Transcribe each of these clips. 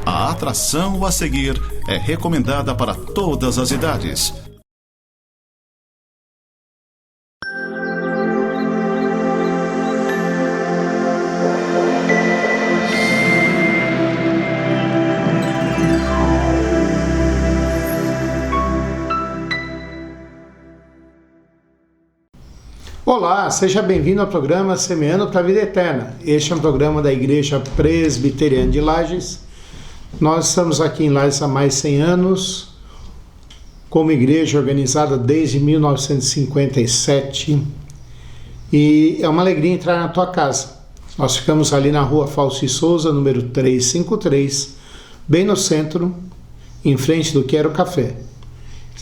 A atração a seguir é recomendada para todas as idades. Olá, seja bem-vindo ao programa Semeando para a Vida Eterna. Este é um programa da Igreja Presbiteriana de Lages. Nós estamos aqui em Lages há mais de 100 anos, como igreja organizada desde 1957. E é uma alegria entrar na tua casa. Nós ficamos ali na rua Fausto de Souza, número 353, bem no centro, em frente do Quero Café.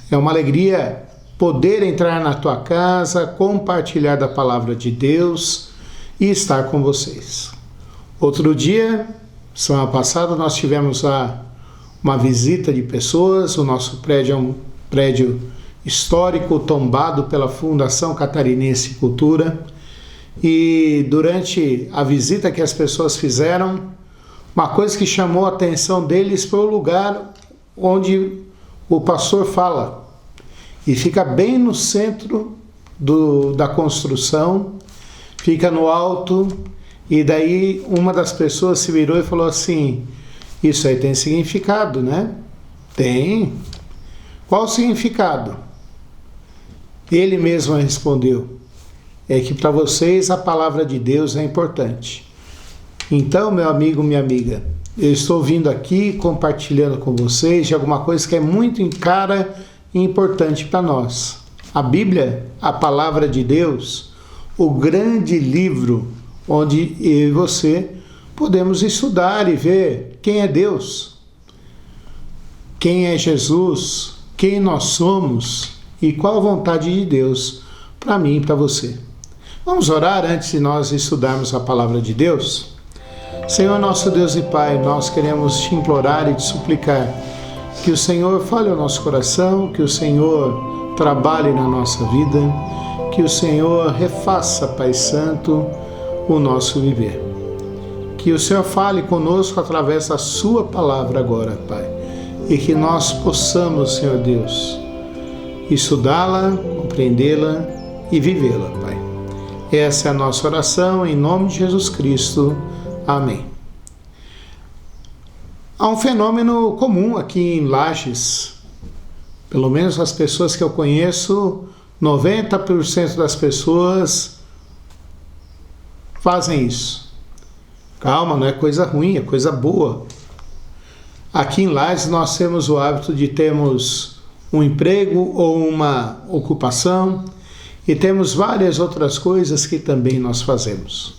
É uma alegria poder entrar na tua casa, compartilhar da palavra de Deus e estar com vocês. Outro dia, semana passada, nós tivemos uma visita de pessoas. O nosso prédio é um prédio histórico, tombado pela Fundação Catarinense Cultura. E durante a visita que as pessoas fizeram, uma coisa que chamou a atenção deles foi o lugar onde o pastor fala. E fica bem no centro da construção, fica no alto, e daí uma das pessoas se virou e falou assim: isso aí tem significado, né? Tem. Qual o significado? Ele mesmo respondeu: é que para vocês a palavra de Deus é importante. Então, meu amigo, minha amiga, eu estou vindo aqui compartilhando com vocês de alguma coisa que é muito cara e importante para nós. A Bíblia, a palavra de Deus, o grande livro onde eu e você podemos estudar e ver quem é Deus, quem é Jesus, quem nós somos e qual a vontade de Deus para mim e para você. Vamos orar antes de nós estudarmos a palavra de Deus? Senhor nosso Deus e Pai, nós queremos te implorar e te suplicar que o Senhor fale ao nosso coração, que o Senhor trabalhe na nossa vida, que o Senhor refaça, Pai Santo, o nosso viver. Que o Senhor fale conosco através da sua palavra agora, Pai, e que nós possamos, Senhor Deus, estudá-la, compreendê-la e vivê-la, Pai. Essa é a nossa oração, em nome de Jesus Cristo. Amém. Há um fenômeno comum aqui em Lages, pelo menos as pessoas que eu conheço, 90% das pessoas fazem isso. Calma, não é coisa ruim, é coisa boa. Aqui em Lages nós temos o hábito de termos um emprego ou uma ocupação e temos várias outras coisas que também nós fazemos.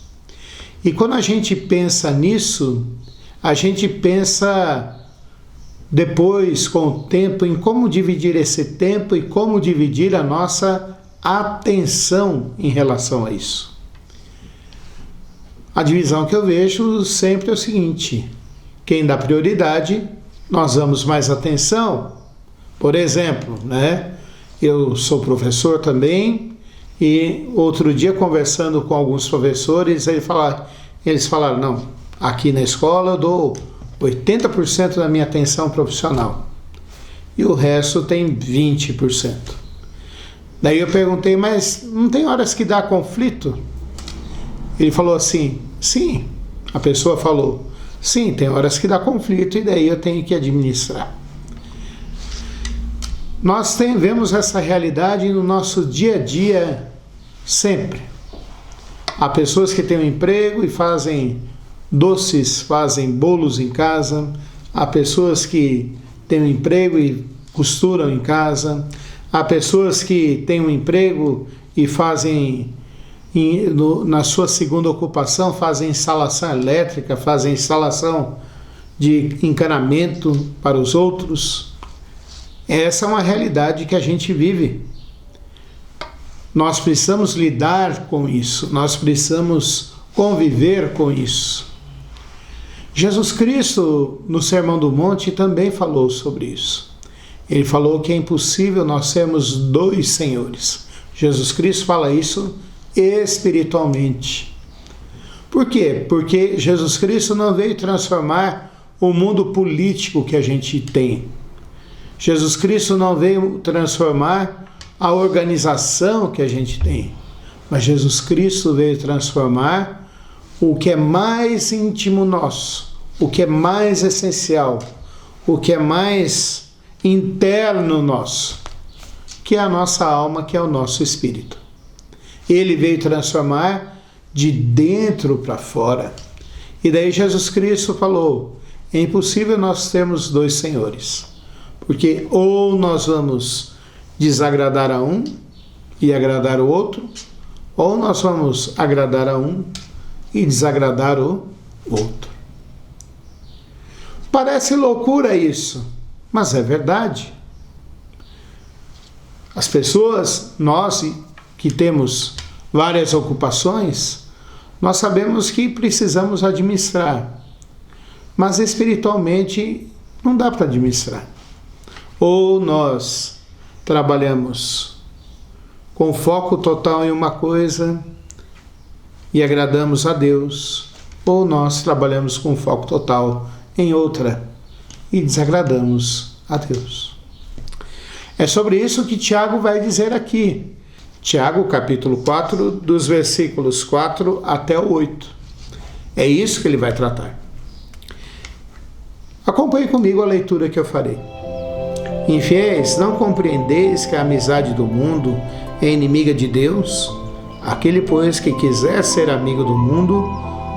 E quando a gente pensa nisso, a gente pensa depois, com o tempo, em como dividir esse tempo e como dividir a nossa atenção em relação a isso. A divisão que eu vejo sempre é o seguinte: quem dá prioridade, nós damos mais atenção. Por exemplo, eu sou professor também, e outro dia conversando com alguns professores, eles falaram: não, aqui na escola eu dou 80% da minha atenção profissional e o resto tem 20%. Daí eu perguntei: mas não tem horas que dá conflito? Ele falou assim: sim. A pessoa falou: sim, tem horas que dá conflito e daí eu tenho que administrar. Nós vemos essa realidade no nosso dia a dia sempre. Há pessoas que têm um emprego e fazem doces, fazem bolos em casa. Há pessoas que têm um emprego e costuram em casa. Há pessoas que têm um emprego e fazem, na sua segunda ocupação, fazem instalação elétrica, fazem instalação de encanamento para os outros. Essa é uma realidade que a gente vive. Nós precisamos lidar com isso, nós precisamos conviver com isso. Jesus Cristo, no Sermão do Monte, também falou sobre isso. Ele falou que é impossível nós sermos dois senhores. Jesus Cristo fala isso espiritualmente. Por quê? Porque Jesus Cristo não veio transformar o mundo político que a gente tem. Jesus Cristo não veio transformar a organização que a gente tem, mas Jesus Cristo veio transformar o que é mais íntimo nosso, o que é mais essencial, o que é mais interno nosso, que é a nossa alma, que é o nosso espírito. Ele veio transformar de dentro para fora. E daí Jesus Cristo falou: é impossível nós termos dois senhores, porque ou nós vamos desagradar a um e agradar o outro, ou nós vamos agradar a um e desagradar o outro. Parece loucura isso, mas é verdade. As pessoas, nós que temos várias ocupações, nós sabemos que precisamos administrar, mas espiritualmente não dá para administrar. Ou nós trabalhamos com foco total em uma coisa e agradamos a Deus, ou nós trabalhamos com foco total em outra e desagradamos a Deus. É sobre isso que Tiago vai dizer aqui. Tiago, capítulo 4, dos versículos 4 até o 8. É isso que ele vai tratar. Acompanhe comigo a leitura que eu farei. Infiéis, não compreendeis que a amizade do mundo é inimiga de Deus? Aquele, pois, que quiser ser amigo do mundo,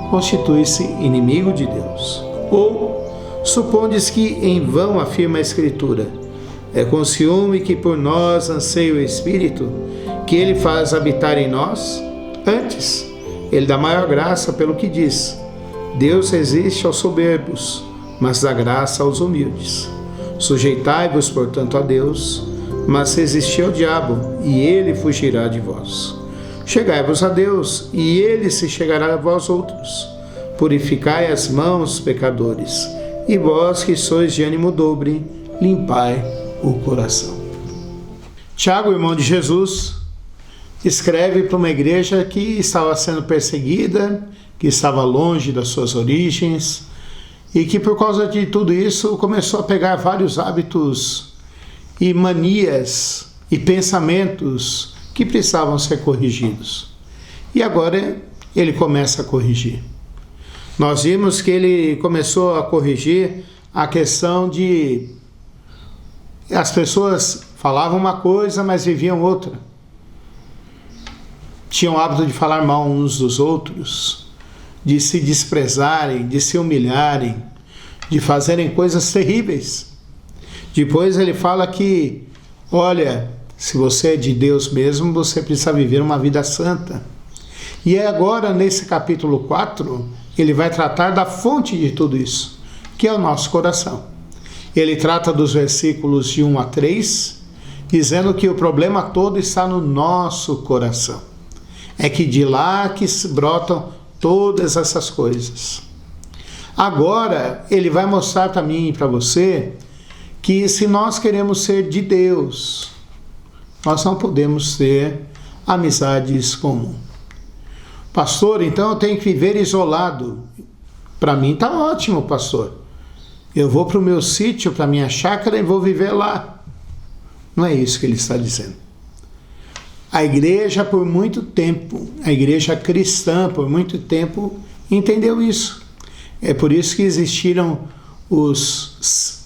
constitui-se inimigo de Deus. Ou, supondes que em vão afirma a Escritura: é com ciúme que por nós anseia o Espírito, que ele faz habitar em nós? Antes, ele dá maior graça pelo que diz: Deus resiste aos soberbos, mas dá graça aos humildes. Sujeitai-vos, portanto, a Deus, mas resisti ao diabo, e ele fugirá de vós. Chegai-vos a Deus, e ele se chegará a vós outros. Purificai as mãos, pecadores, e vós que sois de ânimo dobre, limpai o coração. Tiago, irmão de Jesus, escreve para uma igreja que estava sendo perseguida, que estava longe das suas origens, e que por causa de tudo isso começou a pegar vários hábitos e manias e pensamentos que precisavam ser corrigidos. E agora ele começa a corrigir. Nós vimos que ele começou a corrigir a questão de as pessoas falavam uma coisa, mas viviam outra. Tinham o hábito de falar mal uns dos outros, de se desprezarem, de se humilharem, de fazerem coisas terríveis. Depois ele fala que, olha, se você é de Deus mesmo, você precisa viver uma vida santa. E agora, nesse capítulo 4, ele vai tratar da fonte de tudo isso, que é o nosso coração. Ele trata dos versículos de 1 a 3, dizendo que o problema todo está no nosso coração. É que de lá que brotam todas essas coisas. Agora, ele vai mostrar para mim e para você que se nós queremos ser de Deus, nós não podemos ter amizades comuns. Pastor, então eu tenho que viver isolado. Para mim está ótimo, pastor. Eu vou para o meu sítio, para a minha chácara e vou viver lá. Não é isso que ele está dizendo. A igreja por muito tempo, a igreja cristã por muito tempo entendeu isso. É por isso que existiram os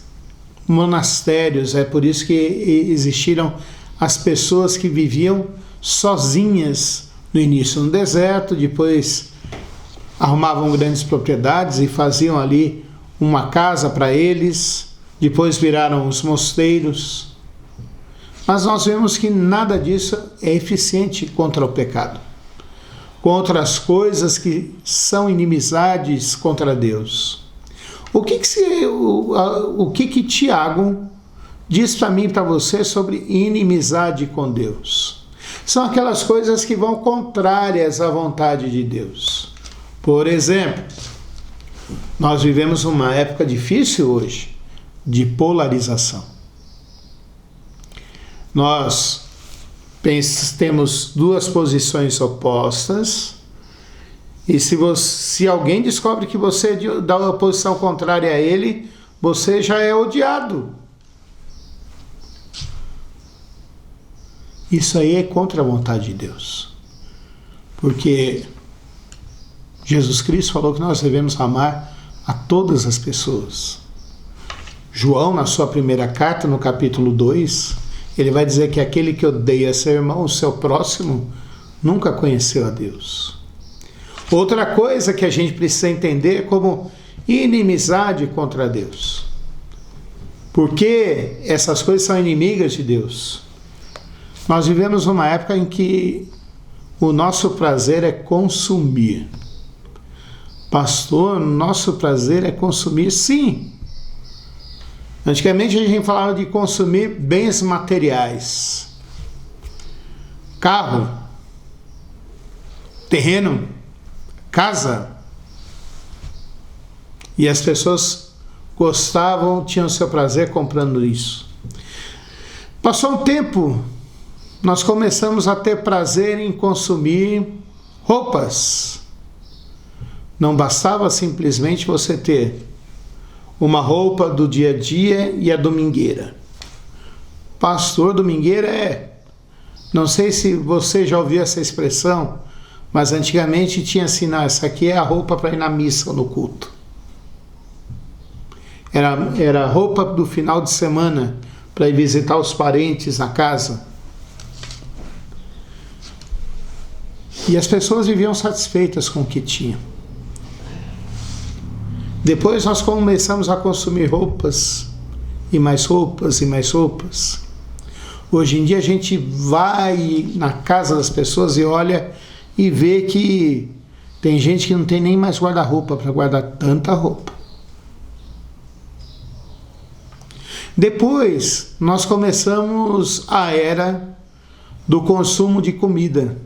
monastérios, é por isso que existiram as pessoas que viviam sozinhas no início no deserto, depois arrumavam grandes propriedades e faziam ali uma casa para eles, depois viraram os mosteiros. Mas nós vemos que nada disso é eficiente contra o pecado, contra as coisas que são inimizades contra Deus. O que Tiago diz para mim e para você sobre inimizade com Deus? São aquelas coisas que vão contrárias à vontade de Deus. Por exemplo, nós vivemos uma época difícil hoje, de polarização. Nós temos duas posições opostas E se alguém descobre que você é da oposição contrária a ele, você já é odiado. Isso aí é contra a vontade de Deus. Porque Jesus Cristo falou que nós devemos amar a todas as pessoas. João, na sua primeira carta, no capítulo 2, ele vai dizer que aquele que odeia seu irmão, o seu próximo, nunca conheceu a Deus. Outra coisa que a gente precisa entender é como inimizade contra Deus. Porque essas coisas são inimigas de Deus. Nós vivemos numa época em que o nosso prazer é consumir. Pastor, nosso prazer é consumir? Sim. Antigamente a gente falava de consumir bens materiais. Carro, terreno, casa. E as pessoas gostavam, tinham seu prazer comprando isso. Passou um tempo, nós começamos a ter prazer em consumir roupas. Não bastava simplesmente você ter uma roupa do dia a dia e a domingueira. Pastor, domingueira não sei se você já ouviu essa expressão, mas antigamente tinha assim, não, essa aqui é a roupa para ir na missa ou no culto. Era a roupa do final de semana para ir visitar os parentes na casa. E as pessoas viviam satisfeitas com o que tinham. Depois nós começamos a consumir roupas, e mais roupas, e mais roupas. Hoje em dia a gente vai na casa das pessoas e olha e vê que tem gente que não tem nem mais guarda-roupa para guardar tanta roupa. Depois nós começamos a era do consumo de comida.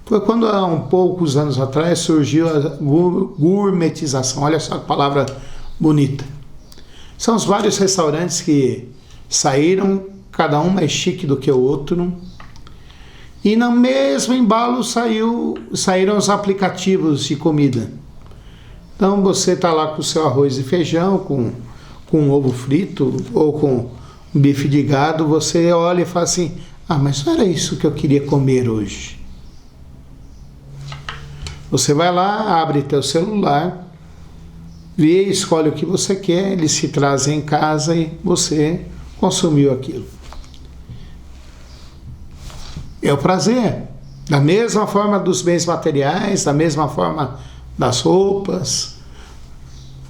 Foi quando, há poucos anos atrás, surgiu a gourmetização. Olha só que palavra bonita. São os vários restaurantes que saíram, cada um mais chique do que o outro. E no mesmo embalo saíram os aplicativos de comida. Então você está lá com o seu arroz e feijão, com um ovo frito ou com um bife de gado, você olha e fala assim, mas não era isso que eu queria comer hoje. Você vai lá, abre teu celular, vê, escolhe o que você quer, eles se trazem em casa e você consumiu aquilo. É o prazer. Da mesma forma dos bens materiais, da mesma forma das roupas.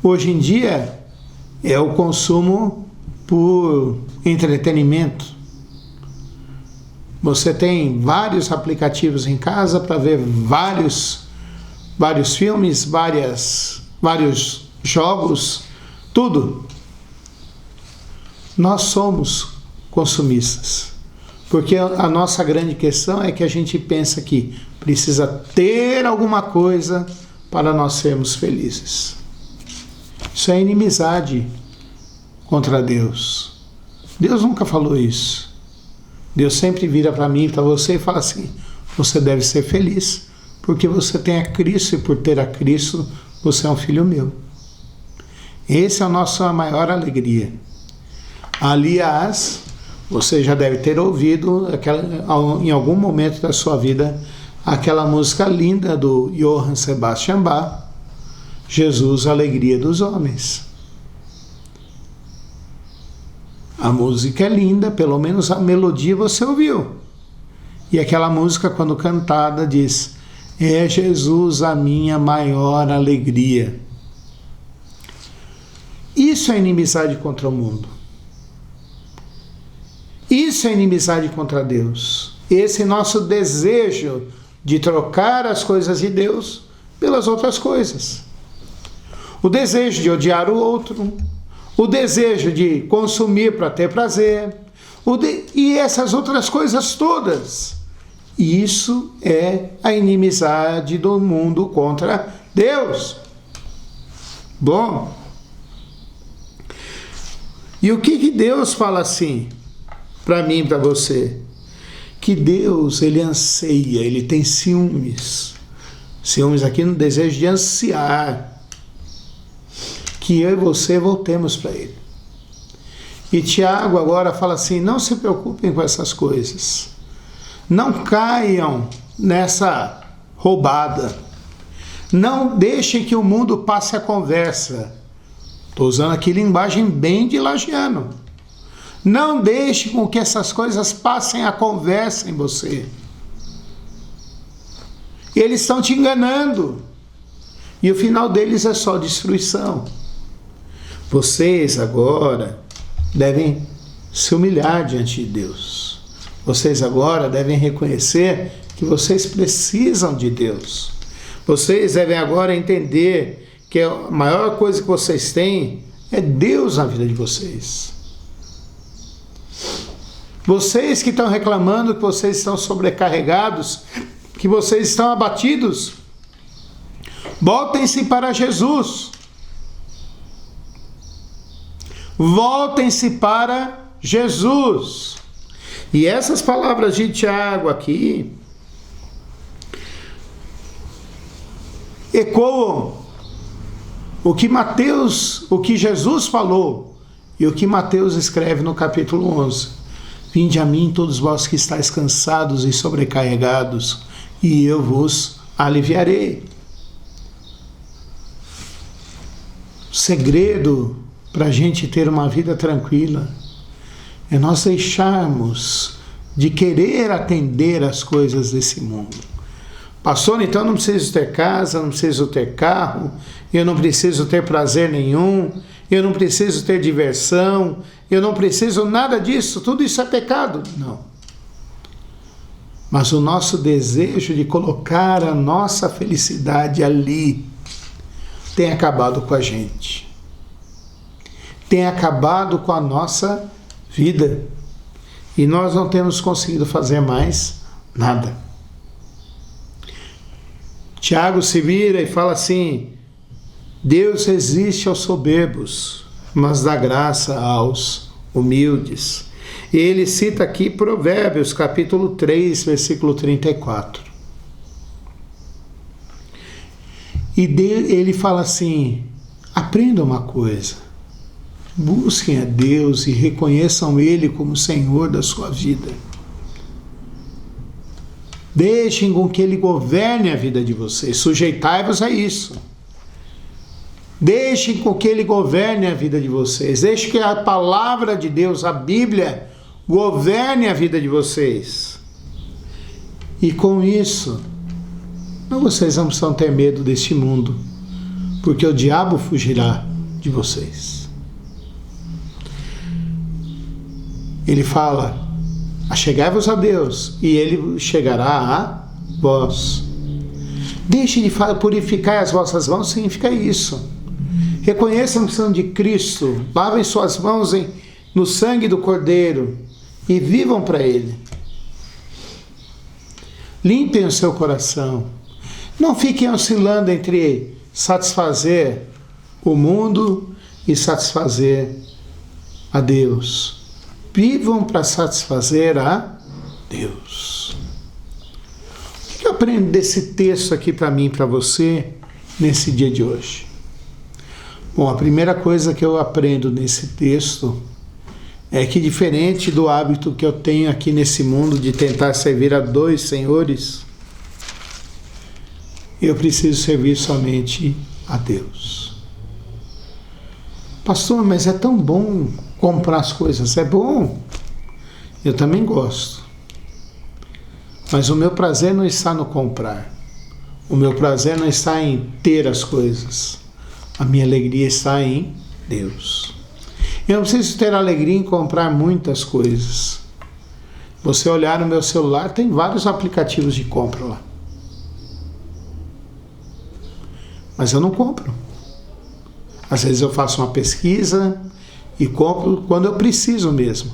Hoje em dia é o consumo por entretenimento. Você tem vários aplicativos em casa para ver vários filmes, vários jogos, tudo. Nós somos consumistas, porque a nossa grande questão é que a gente pensa que precisa ter alguma coisa para nós sermos felizes. Isso é inimizade contra Deus. Deus nunca falou isso. Deus sempre vira para mim e para você e fala assim, você deve ser feliz, porque você tem a Cristo e por ter a Cristo, você é um filho meu. Essa é a nossa maior alegria. Aliás, você já deve ter ouvido em algum momento da sua vida aquela música linda do Johann Sebastian Bach, Jesus, a alegria dos homens. A música é linda, pelo menos a melodia você ouviu. E aquela música, quando cantada, diz: é Jesus a minha maior alegria. Isso é inimizade contra o mundo. Isso é inimizade contra Deus. Esse nosso desejo de trocar as coisas de Deus pelas outras coisas. O desejo de odiar o outro. O desejo de consumir para ter prazer. E essas outras coisas todas. Isso é a inimizade do mundo contra Deus. Bom. E o que Deus fala assim para mim e para você? Que Deus, ele anseia, ele tem ciúmes ciúmes aqui no desejo de ansiar que eu e você voltemos para Ele. E Tiago agora fala assim: não se preocupem com essas coisas, não caiam nessa roubada, não deixem que o mundo passe a conversa. Estou usando aqui linguagem bem de lagiano. Não deixe com que essas coisas passem a conversa em você. Eles estão te enganando. E o final deles é só destruição. Vocês agora devem se humilhar diante de Deus. Vocês agora devem reconhecer que vocês precisam de Deus. Vocês devem agora entender que a maior coisa que vocês têm é Deus na vida de vocês. Vocês que estão reclamando que vocês estão sobrecarregados, que vocês estão abatidos, voltem-se para Jesus. Voltem-se para Jesus. E essas palavras de Tiago aqui ecoam o que Jesus falou e o que Mateus escreve no capítulo 11. Vinde a mim todos vós que estáis cansados e sobrecarregados, e eu vos aliviarei. O segredo para a gente ter uma vida tranquila é nós deixarmos de querer atender às coisas desse mundo. Pastor, então não preciso ter casa, não preciso ter carro, eu não preciso ter prazer nenhum, eu não preciso ter diversão, eu não preciso nada disso, tudo isso é pecado. Não. Mas o nosso desejo de colocar a nossa felicidade ali tem acabado com a gente. Tem acabado com a nossa vida. E nós não temos conseguido fazer mais nada. Tiago se vira e fala assim: Deus resiste aos soberbos, mas dá graça aos humildes. E ele cita aqui Provérbios, capítulo 3, versículo 34. E ele fala assim: aprenda uma coisa, busquem a Deus e reconheçam Ele como Senhor da sua vida. Deixem com que Ele governe a vida de vocês, sujeitai-vos a isso. Deixem com que Ele governe a vida de vocês, deixem que a palavra de Deus, a Bíblia, governe a vida de vocês. E com isso, vocês não precisam ter medo deste mundo, porque o diabo fugirá de vocês. Ele fala: achegai-vos a Deus, e Ele chegará a vós. Deixe de purificar as vossas mãos, significa isso. Reconheçam que precisam de Cristo, lavem suas mãos no sangue do Cordeiro e vivam para Ele. Limpem o seu coração. Não fiquem oscilando entre satisfazer o mundo e satisfazer a Deus. Vivam para satisfazer a Deus. O que eu aprendo desse texto aqui para mim e para você nesse dia de hoje? Bom, a primeira coisa que eu aprendo nesse texto é que, diferente do hábito que eu tenho aqui nesse mundo de tentar servir a dois senhores, eu preciso servir somente a Deus. Pastor, mas é tão bom comprar as coisas. É bom. Eu também gosto. Mas o meu prazer não está no comprar. O meu prazer não está em ter as coisas. A minha alegria está em Deus. Eu não preciso ter alegria em comprar muitas coisas. Você olhar no meu celular, tem vários aplicativos de compra lá. Mas eu não compro. Às vezes eu faço uma pesquisa e compro quando eu preciso mesmo.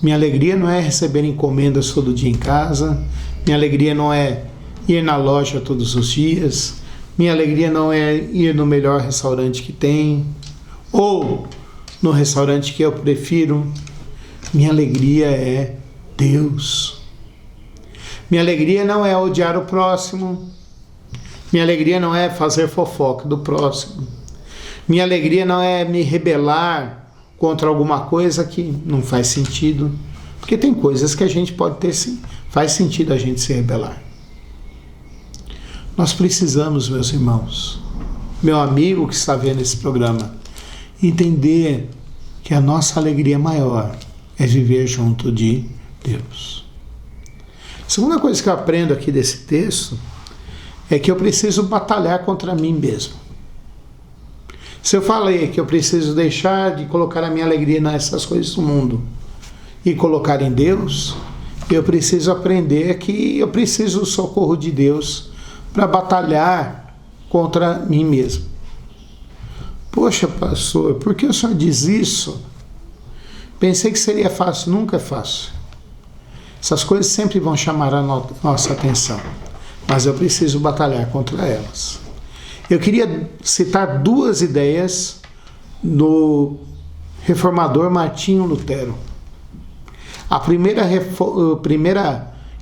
Minha alegria não é receber encomendas todo dia em casa. Minha alegria não é ir na loja todos os dias. Minha alegria não é ir no melhor restaurante que tem, ou no restaurante que eu prefiro. Minha alegria é Deus. Minha alegria não é odiar o próximo. Minha alegria não é fazer fofoca do próximo. Minha alegria não é me rebelar contra alguma coisa que não faz sentido. Porque tem coisas que a gente pode ter sim. Faz sentido a gente se rebelar. Nós precisamos, meus irmãos, meu amigo que está vendo esse programa, entender que a nossa alegria maior é viver junto de Deus. A segunda coisa que eu aprendo aqui desse texto é que eu preciso batalhar contra mim mesmo. Se eu falei que eu preciso deixar de colocar a minha alegria nessas coisas do mundo e colocar em Deus, eu preciso aprender que eu preciso do socorro de Deus para batalhar contra mim mesmo. Poxa, pastor, por que o senhor diz isso? Pensei que seria fácil, nunca é fácil. Essas coisas sempre vão chamar a nossa atenção, mas eu preciso batalhar contra elas. Eu queria citar duas ideias do reformador Martinho Lutero. A primeira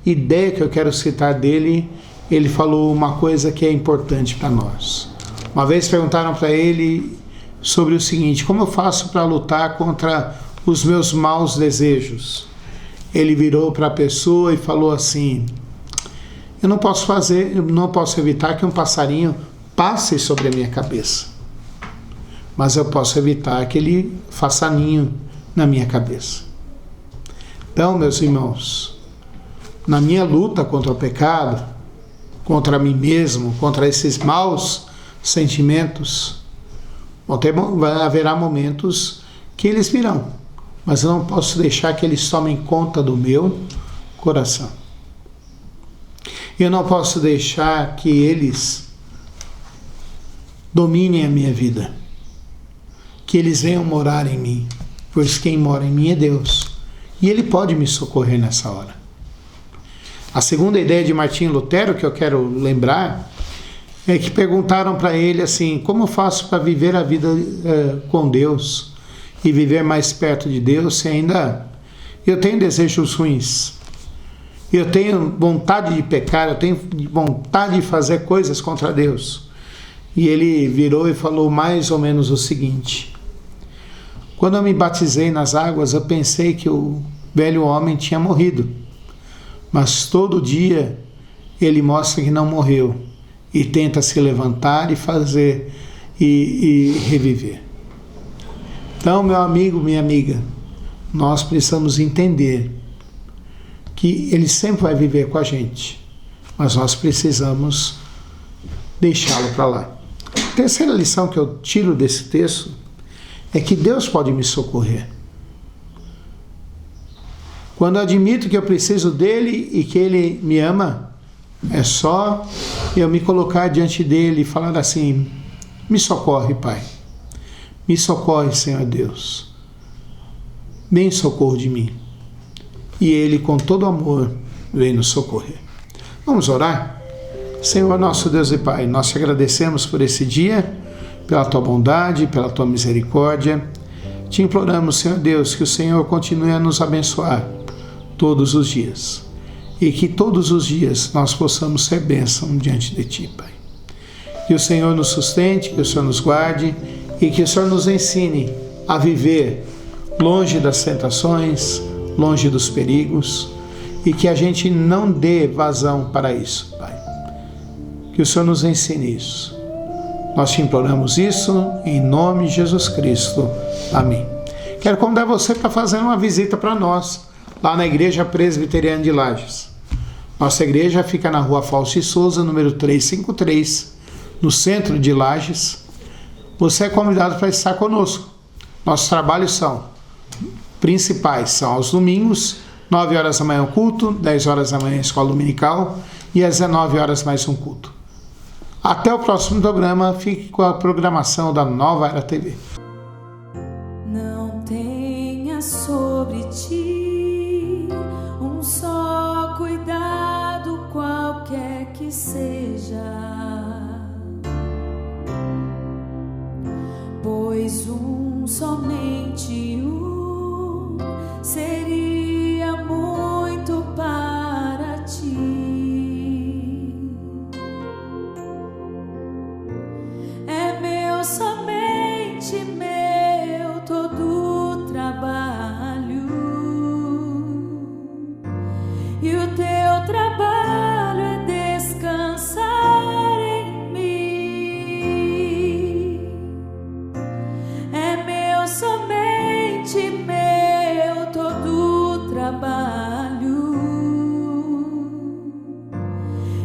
ideia que eu quero citar dele, ele falou uma coisa que é importante para nós. Uma vez perguntaram para ele sobre o seguinte: como eu faço para lutar contra os meus maus desejos? Ele virou para a pessoa e falou assim: eu não posso evitar que um passarinho passe sobre a minha cabeça, mas eu posso evitar que ele faça ninho na minha cabeça. Então, meus irmãos, na minha luta contra o pecado, contra mim mesmo, contra esses maus sentimentos, haverá momentos que eles virão, mas eu não posso deixar que eles tomem conta do meu coração. Eu não posso deixar que eles dominem a minha vida, que eles venham morar em mim, pois quem mora em mim é Deus, e Ele pode me socorrer nessa hora. A segunda ideia de Martinho Lutero que eu quero lembrar é que perguntaram para ele assim: como eu faço para viver a vida com Deus e viver mais perto de Deus se ainda eu tenho desejos ruins, eu tenho vontade de pecar, eu tenho vontade de fazer coisas contra Deus? E ele virou e falou mais ou menos o seguinte: quando eu me batizei nas águas, eu pensei que o velho homem tinha morrido, mas todo dia ele mostra que não morreu e tenta se levantar e fazer e reviver. Então, meu amigo, minha amiga, nós precisamos entender que Ele sempre vai viver com a gente, mas nós precisamos deixá-lo para lá. A terceira lição que eu tiro desse texto é que Deus pode me socorrer. Quando eu admito que eu preciso dele e que ele me ama, é só eu me colocar diante dele e falar assim: me socorre, Pai. Me socorre, Senhor Deus. Vem em socorro de mim. E ele, com todo amor, vem nos socorrer. Vamos orar? Senhor nosso Deus e Pai, nós te agradecemos por esse dia, pela tua bondade, pela tua misericórdia. Te imploramos, Senhor Deus, que o Senhor continue a nos abençoar todos os dias, e que todos os dias nós possamos ser bênção diante de Ti, Pai. Que o Senhor nos sustente, que o Senhor nos guarde e que o Senhor nos ensine a viver longe das tentações, longe dos perigos, e que a gente não dê vazão para isso, Pai. Que o Senhor nos ensine isso. Nós te imploramos isso em nome de Jesus Cristo. Amém. Quero convidar você para fazer uma visita para nós, lá na Igreja Presbiteriana de Lages. Nossa igreja fica na Rua Fausto de Souza, número 353, no centro de Lages. Você é convidado para estar conosco. Nossos trabalhos principais são aos domingos, 9 horas da manhã o culto, 10 horas da manhã a escola dominical e às 19 horas mais um culto. Até o próximo programa, fique com a programação da Nova Era TV. Não tenha sobre ti um só cuidado, qualquer que seja, pois somente seria muito para ti. trabalho,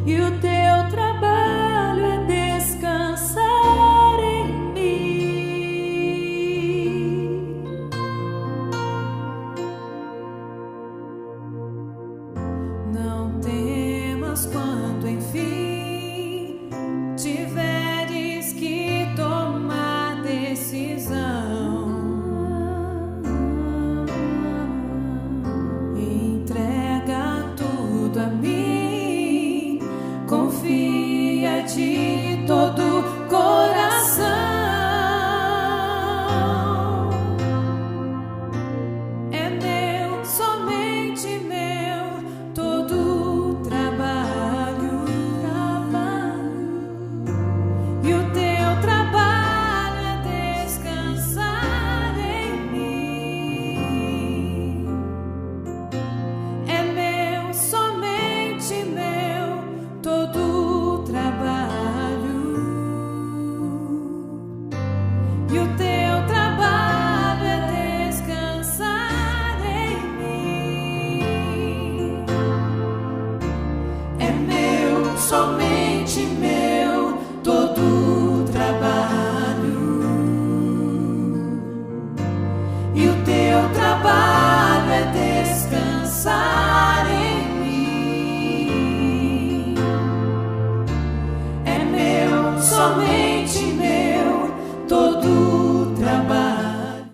e o teu trabalho é descansar em mim. Não temas quando enfim tiveres que tomar decisão. Entrega tudo a mim, confia de